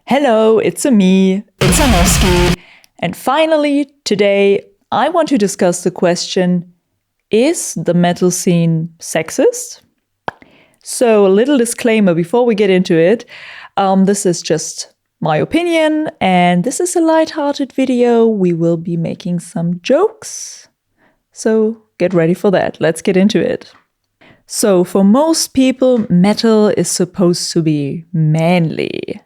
Hello, it's a husky. And finally, today, I want to discuss the question, is the metal scene sexist? So a little disclaimer before we get into it. This is just my opinion, and this is a light-hearted video. We will be making some jokes. So get ready for that. Let's get into it. So for most people, metal is supposed to be manly.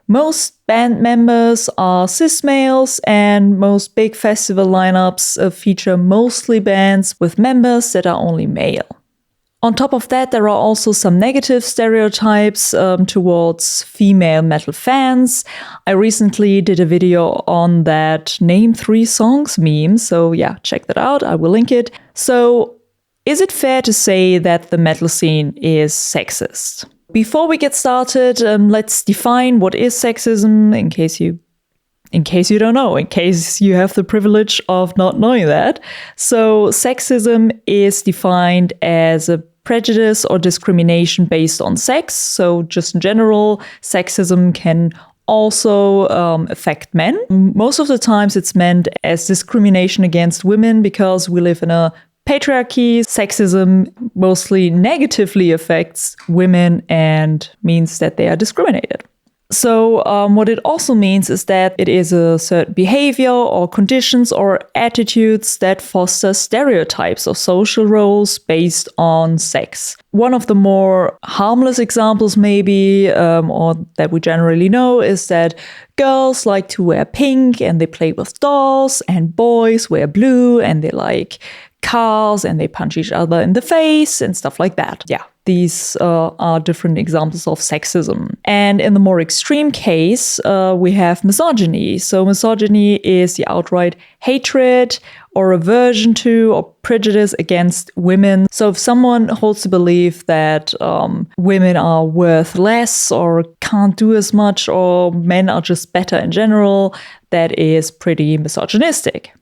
Most band members are cis males, and most big festival lineups feature mostly bands with members that are only male. On top of that, there are also some negative stereotypes towards female metal fans. I recently did a video on that Name 3 Songs meme, so yeah, check that out, I will link it. So, is it fair to say that the metal scene is sexist? Before we get started, let's define what is sexism in case you don't know, in case you have the privilege of not knowing that. So sexism is defined as a prejudice or discrimination based on sex. So just in general, sexism can also affect men. Most of the times it's meant as discrimination against women because we live in a patriarchy. Sexism mostly negatively affects women and means that they are discriminated. So what it also means is that it is a certain behavior or conditions or attitudes that foster stereotypes of social roles based on sex. One of the more harmless examples maybe, or that we generally know, is that girls like to wear pink and they play with dolls, and boys wear blue and they like cars and they punch each other in the face and stuff like that. Yeah, these are different examples of sexism. And in the more extreme case, we have misogyny. So misogyny is the outright hatred or aversion to or prejudice against women. So if someone holds the belief that women are worth less or can't do as much or men are just better in general, that is pretty misogynistic.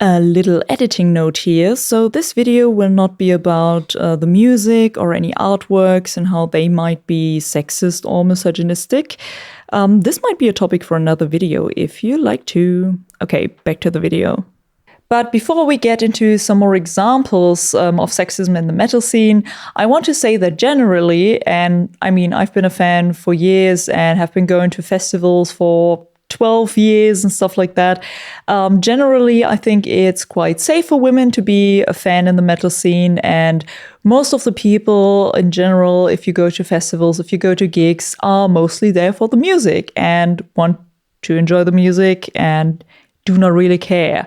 A little editing note here. So this video will not be about the music or any artworks and how they might be sexist or misogynistic. This might be a topic for another video if you like to. Okay, back to the video. But before we get into some more examples of sexism in the metal scene, I want to say that generally, and I mean, I've been a fan for years and have been going to festivals for 12 years and stuff like that. Generally, I think it's quite safe for women to be a fan in the metal scene. And most of the people in general, if you go to festivals, if you go to gigs, are mostly there for the music and want to enjoy the music and do not really care.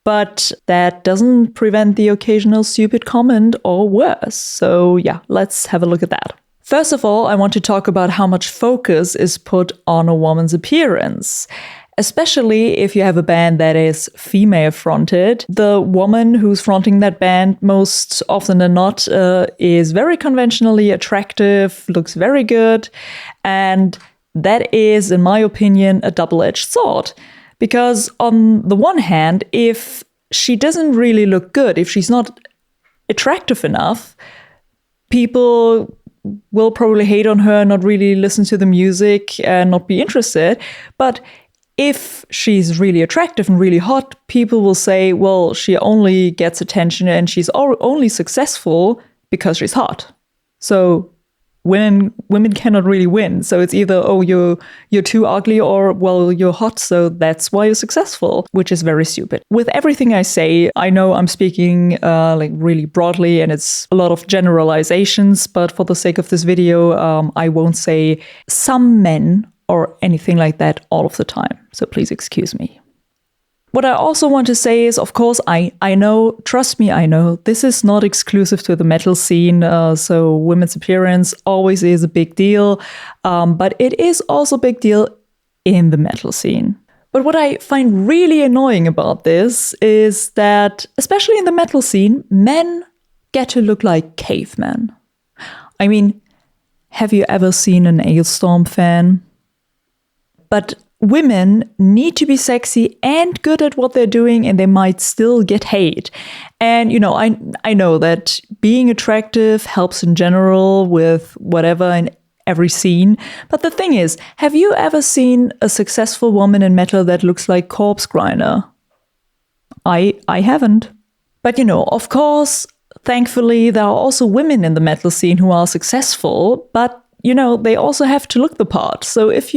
But that doesn't prevent the occasional stupid comment or worse. So yeah, let's have a look at that. First of all, I want to talk about how much focus is put on a woman's appearance. Especially if you have a band that is female-fronted. The woman who's fronting that band, most often than not, is very conventionally attractive, looks very good, and that is, in my opinion, a double-edged sword. Because on the one hand, if she doesn't really look good, if she's not attractive enough, people will probably hate on her, not really listen to the music, and not be interested. But if she's really attractive and really hot, people will say, well, she only gets attention and she's only successful because she's hot. So women cannot really win. So it's either, oh, you're too ugly, or, well, you're hot, so that's why you're successful, which is very stupid. With everything I say, I know I'm speaking like really broadly and it's a lot of generalizations, but for the sake of this video, I won't say some men or anything like that all of the time. So please excuse me. What I also want to say is, of course, I know, trust me, I know, this is not exclusive to the metal scene, so women's appearance always is a big deal, but it is also a big deal in the metal scene. But what I find really annoying about this is that, especially in the metal scene, men get to look like cavemen. I mean, have you ever seen an Ailstorm fan? But women need to be sexy and good at what they're doing, and they might still get hate. And, you know, I know that being attractive helps in general with whatever, and every scene. But the thing is, have you ever seen a successful woman in metal that looks like Corpse Grinder? I haven't. But of course, thankfully, there are also women in the metal scene who are successful, but they also have to look the part. So if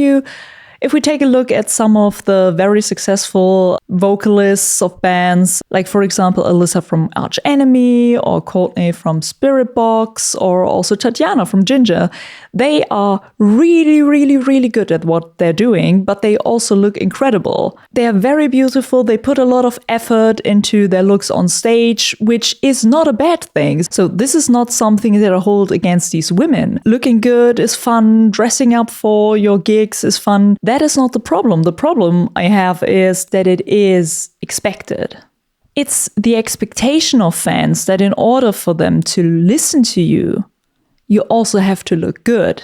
we take a look at some of the very successful vocalists of bands, like for example, Alyssa from Arch Enemy or Courtney from Spirit Box or also Tatiana from Ginger, they are really, really, really good at what they're doing, but they also look incredible. They are very beautiful. They put a lot of effort into their looks on stage, which is not a bad thing. So this is not something that I hold against these women. Looking good is fun. Dressing up for your gigs is fun. That is not the problem. The problem I have is that it is expected. It's the expectation of fans that in order for them to listen to you, you also have to look good.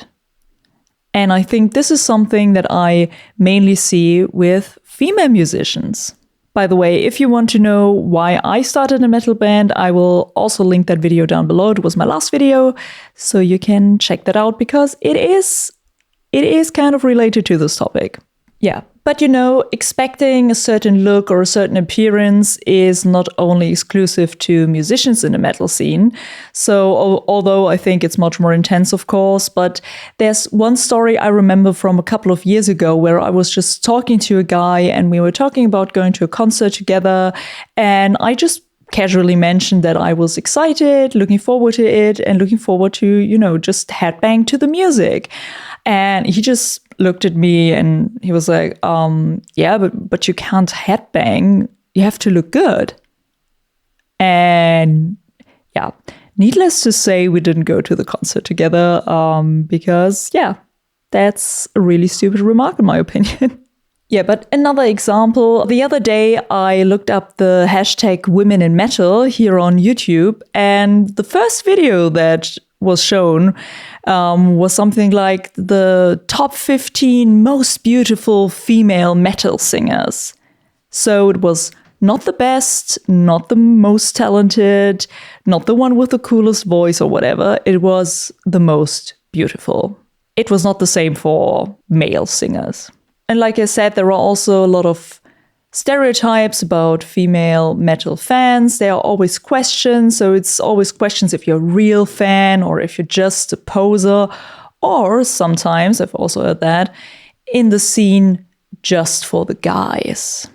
And I think this is something that I mainly see with female musicians. By the way, if you want to know why I started a metal band, I will also link that video down below. It was my last video, so you can check that out because it is kind of related to this topic. Yeah, but expecting a certain look or a certain appearance is not only exclusive to musicians in the metal scene. So although I think it's much more intense, of course, but there's one story I remember from a couple of years ago where I was just talking to a guy and we were talking about going to a concert together. And I just casually mentioned that I was excited, looking forward to it, and looking forward to, just headbang to the music. And he just looked at me and he was like, yeah, but you can't headbang. You have to look good. And yeah, needless to say, we didn't go to the concert together because, yeah, that's a really stupid remark in my opinion. Yeah, but another example, the other day I looked up the hashtag women in metal here on YouTube, and the first video that was shown was something like the top 15 most beautiful female metal singers. So it was not the best, not the most talented, not the one with the coolest voice or whatever. It was the most beautiful. It was not the same for male singers. And like I said, there are also a lot of stereotypes about female metal fans. There are always questions. So it's always questions if you're a real fan or if you're just a poser. Or sometimes, I've also heard that, in the scene just for the guys.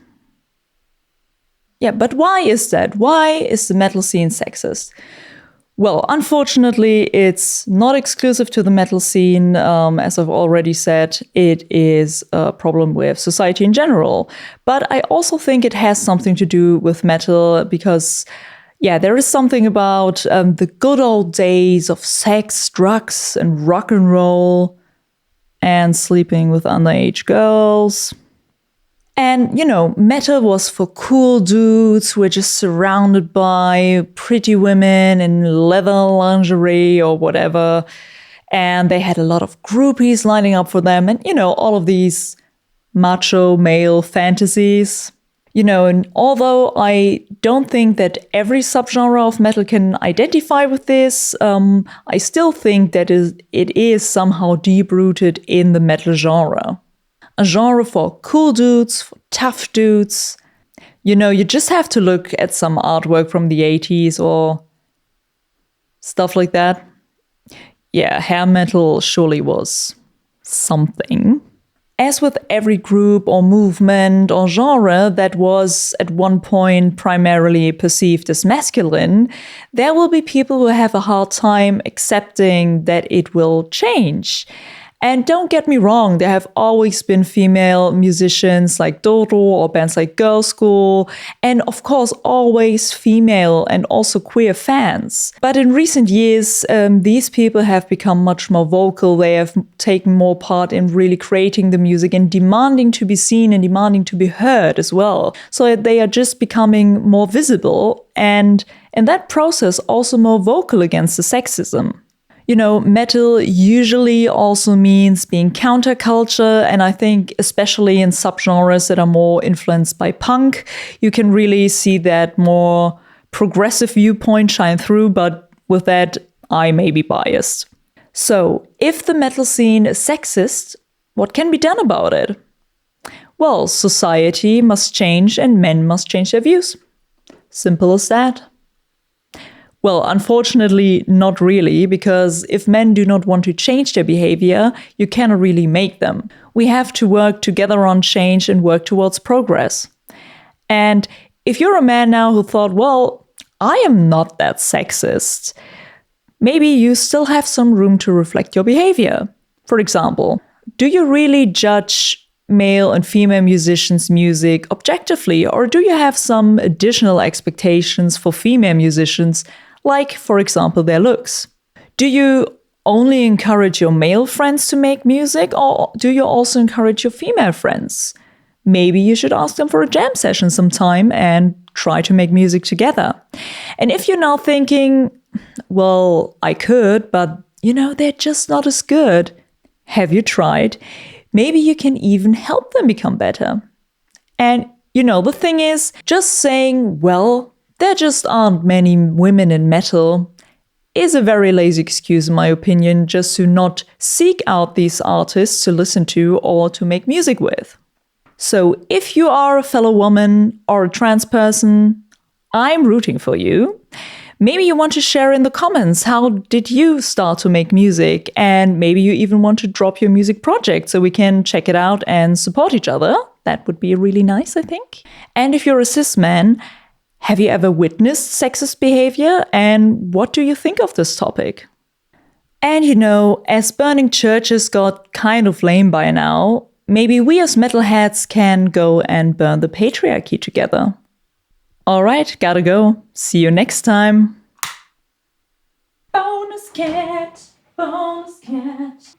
Yeah, but why is that? Why is the metal scene sexist? Well, unfortunately, it's not exclusive to the metal scene. As I've already said, it is a problem with society in general. But I also think it has something to do with metal because, yeah, there is something about the good old days of sex, drugs, and rock and roll, and sleeping with underage girls. And, metal was for cool dudes who were just surrounded by pretty women in leather lingerie or whatever. And they had a lot of groupies lining up for them. And, all of these macho male fantasies. And although I don't think that every subgenre of metal can identify with this, I still think that it is somehow deep-rooted in the metal genre. A genre for cool dudes, for tough dudes. You just have to look at some artwork from the 80s or stuff like that. Yeah, hair metal surely was something. As with every group or movement or genre that was at one point primarily perceived as masculine, there will be people who have a hard time accepting that it will change. And don't get me wrong, there have always been female musicians like Dodo or bands like Girl School, and of course always female and also queer fans. But in recent years, these people have become much more vocal. They have taken more part in really creating the music and demanding to be seen and demanding to be heard as well. So they are just becoming more visible and in that process also more vocal against the sexism. Metal usually also means being counterculture, and I think especially in subgenres that are more influenced by punk, you can really see that more progressive viewpoint shine through, but with that, I may be biased. So, if the metal scene is sexist, what can be done about it? Well, society must change and men must change their views. Simple as that. Well, unfortunately, not really, because if men do not want to change their behavior, you cannot really make them. We have to work together on change and work towards progress. And if you're a man now who thought, well, I am not that sexist, maybe you still have some room to reflect your behavior. For example, do you really judge male and female musicians' music objectively, or do you have some additional expectations for female musicians, like, for example, their looks? Do you only encourage your male friends to make music, or do you also encourage your female friends? Maybe you should ask them for a jam session sometime and try to make music together. And if you're now thinking, well, I could, but they're just not as good. Have you tried? Maybe you can even help them become better. And the thing is, just saying, well, there just aren't many women in metal is a very lazy excuse, in my opinion, just to not seek out these artists to listen to or to make music with. So if you are a fellow woman or a trans person, I'm rooting for you. Maybe you want to share in the comments, how did you start to make music? And maybe you even want to drop your music project so we can check it out and support each other. That would be really nice, I think. And if you're a cis man, have you ever witnessed sexist behavior? And what do you think of this topic? And as burning churches got kind of lame by now, maybe we as metalheads can go and burn the patriarchy together. All right, gotta go. See you next time. Bonus cat, bonus cat.